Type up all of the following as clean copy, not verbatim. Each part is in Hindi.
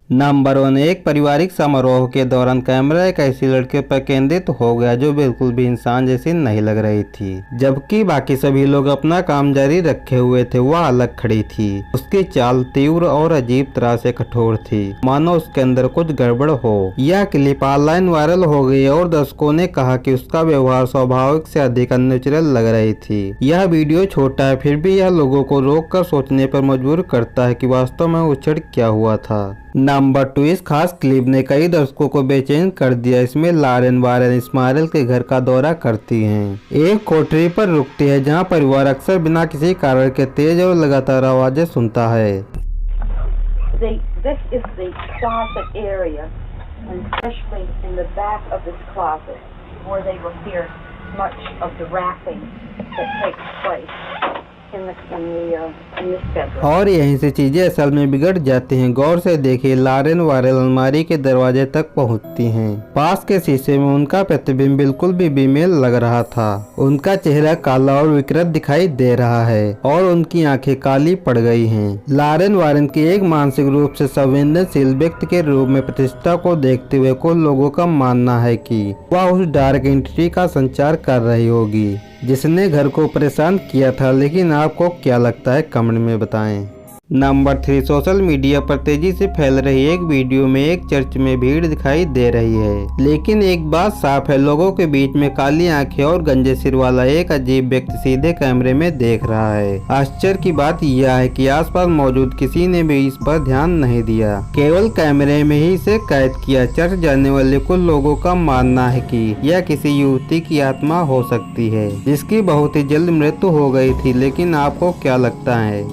नंबर 1, एक पारिवारिक समारोह के दौरान कैमरा एक ऐसी लड़के पर केंद्रित हो गया जो बिल्कुल भी इंसान जैसी नहीं लग रही थी, जबकि बाकी सभी लोग अपना काम जारी रखे हुए थे। वह अलग खड़ी थी। उसकी चाल तीव्र और अजीब तरह से कठोर थी, मानो उसके अंदर कुछ गड़बड़ हो। यह क्लिप ऑनलाइन वायरल हो गई और दर्शकों ने कहा कि उसका व्यवहार स्वाभाविक से अधिक अननेचुरल लग रही थी। यह वीडियो छोटा है, फिर भी यह लोगों को रोक कर सोचने पर मजबूर करता है कि वास्तव में उस क्षण क्या हुआ था। नंबर 2, इस खास क्लिप ने कई दर्शकों को बेचैन कर दिया। इसमें लॉरेन वारेन इस्माइल के घर का दौरा करती हैं। एक कोठरी पर रुकती है जहां परिवार अक्सर बिना किसी कारण के तेज और लगातार आवाजें सुनता है। This is the closet area, and especially in the back of this closet, where they will hear much of the rapping that takes place in this bedroom. और यहीं से चीजें असल में बिगड़ जाती हैं। गौर से देखिए, लॉरेन वारेन अलमारी के दरवाजे तक पहुंचती हैं। पास के शीशे में उनका प्रतिबिंब बिल्कुल भी बेमेल लग रहा था। उनका चेहरा काला और विकृत दिखाई दे रहा है और उनकी आंखें काली पड़ गई हैं। लॉरेन वारेन की एक मानसिक रूप से संवेदनशील व्यक्ति के रूप में प्रतिष्ठा को देखते हुए कुछ लोगों का मानना है कि वह उस डार्क एंटिटी का संचार कर रही होगी जिसने घर को परेशान किया था। लेकिन आपको क्या लगता है, कमेंट में बताएं। नंबर 3, सोशल मीडिया पर तेजी से फैल रही एक वीडियो में एक चर्च में भीड़ दिखाई दे रही है, लेकिन एक बात साफ है, लोगों के बीच में काली आंखें और गंजे सिर वाला एक अजीब व्यक्ति सीधे कैमरे में देख रहा है। आश्चर्य की बात यह है कि आसपास मौजूद किसी ने भी इस पर ध्यान नहीं दिया, केवल कैमरे में ही इसे कैद किया। चर्च जाने वाले कुछ लोगों का मानना है कि यह किसी युवती की आत्मा हो सकती है जिसकी बहुत ही जल्द मृत्यु हो गई थी। लेकिन आपको क्या लगता है।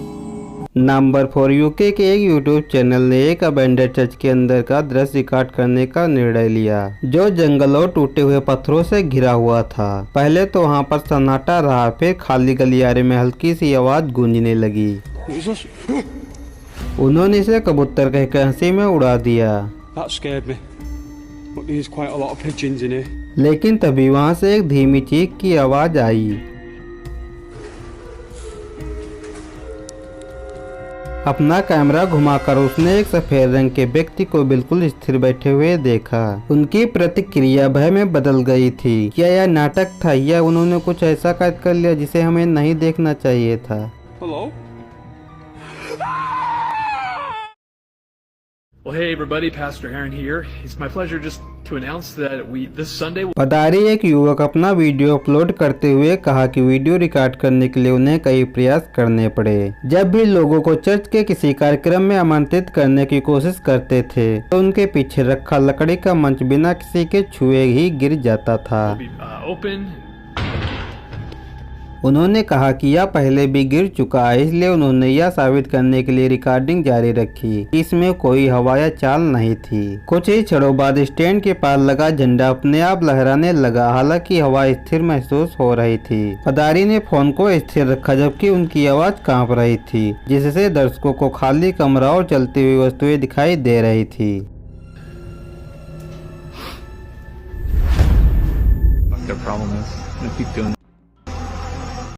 नंबर 4, यूके के एक यूट्यूब चैनल ने एक अबेंडेड चर्च के अंदर का दृश्य रिकॉर्ड करने का निर्णय लिया, जो जंगल और टूटे हुए पत्थरों से घिरा हुआ था। पहले तो वहां पर सन्नाटा रहा, फिर खाली गलियारे में हल्की सी आवाज गूंजने लगी। उन्होंने इसे कबूतर कहकर हंसी में उड़ा दिया। लेकिन तभी वहां से एक धीमी चीख की आवाज आई। अपना कैमरा घुमाकर उसने एक सफेद रंग के व्यक्ति को बिल्कुल स्थिर बैठे हुए देखा। उनकी प्रतिक्रिया भय में बदल गई थी। क्या यह नाटक था या उन्होंने कुछ ऐसा कैद कर लिया जिसे हमें नहीं देखना चाहिए था। Hello? Well, hey everybody, Pastor Aaron here. It's my pleasure just to announce that this Sunday. पदारी एक युवक अपना वीडियो अपलोड करते हुए कहा कि वीडियो रिकॉर्ड करने के लिए उन्हें कई प्रयास करने पड़े। जब भी लोगों को चर्च के किसी कार्यक्रम में आमंत्रित करने की कोशिश करते थे तो उनके पीछे रखा लकड़ी का मंच बिना किसी के छुए ही गिर जाता था। उन्होंने कहा कि यह पहले भी गिर चुका है, इसलिए उन्होंने यह साबित करने के लिए रिकॉर्डिंग जारी रखी। इसमें कोई हवा या चाल नहीं थी। कुछ ही क्षणों बाद स्टैंड के पास लगा झंडा अपने आप लहराने लगा, हालांकि हवा स्थिर महसूस हो रही थी। पदारी ने फोन को स्थिर रखा जबकि उनकी आवाज कांप रही थी, जिससे दर्शकों को खाली कमरा और चलती हुई वस्तुएं दिखाई दे रही थी।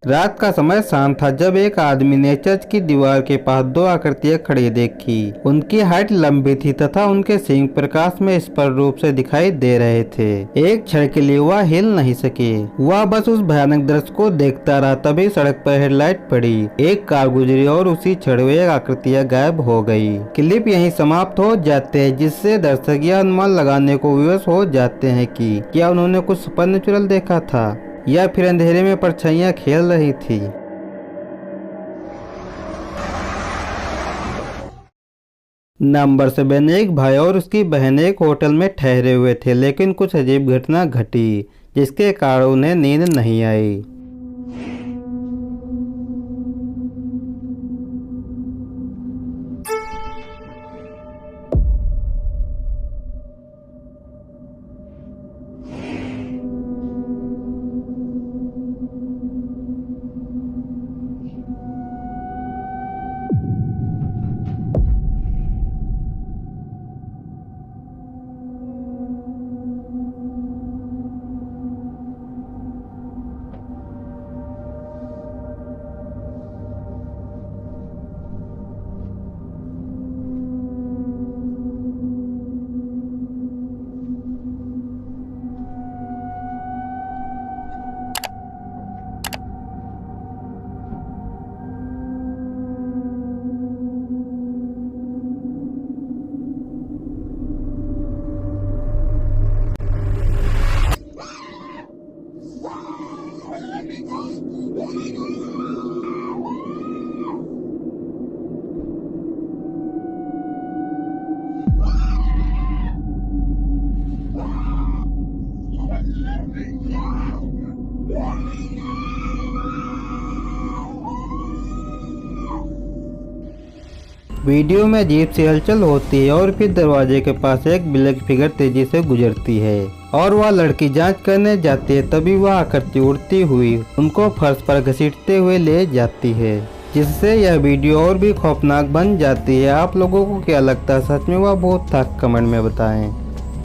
रात का समय शांत था जब एक आदमी ने चर्च की दीवार के पास दो आकृतियां खड़ी देखी। उनकी हाइट लंबी थी तथा उनके सींग प्रकाश में स्पष्ट रूप से दिखाई दे रहे थे। एक क्षण के लिए वह हिल नहीं सके, वह बस उस भयानक दृश्य को देखता रहा। तभी सड़क पर हेडलाइट पड़ी, एक कार गुजरी और उसी क्षण वे आकृतियां गायब हो गई। क्लिप यहीं समाप्त हो जाते हैं, जिससे दर्शक यह अनुमान लगाने को विवश हो जाते हैं कि क्या उन्होंने कुछ सुपरनैचुरल देखा था या फिर अंधेरे में परछाइयां खेल रही थी। नंबर 7, एक भाई और उसकी बहन एक होटल में ठहरे हुए थे, लेकिन कुछ अजीब घटना घटी जिसके कारण उन्हें नींद नहीं आई। वीडियो में अजीब सी हलचल होती है और फिर दरवाजे के पास एक ब्लैक फिगर तेजी से गुजरती है और वह लड़की जांच करने जाती है। तभी वह आकृति उड़ती हुई उनको फर्श पर घसीटते हुए ले जाती है, जिससे यह वीडियो और भी खौफनाक बन जाती है। आप लोगों को क्या लगता है, सच में वह भूत था? कमेंट में बताएं।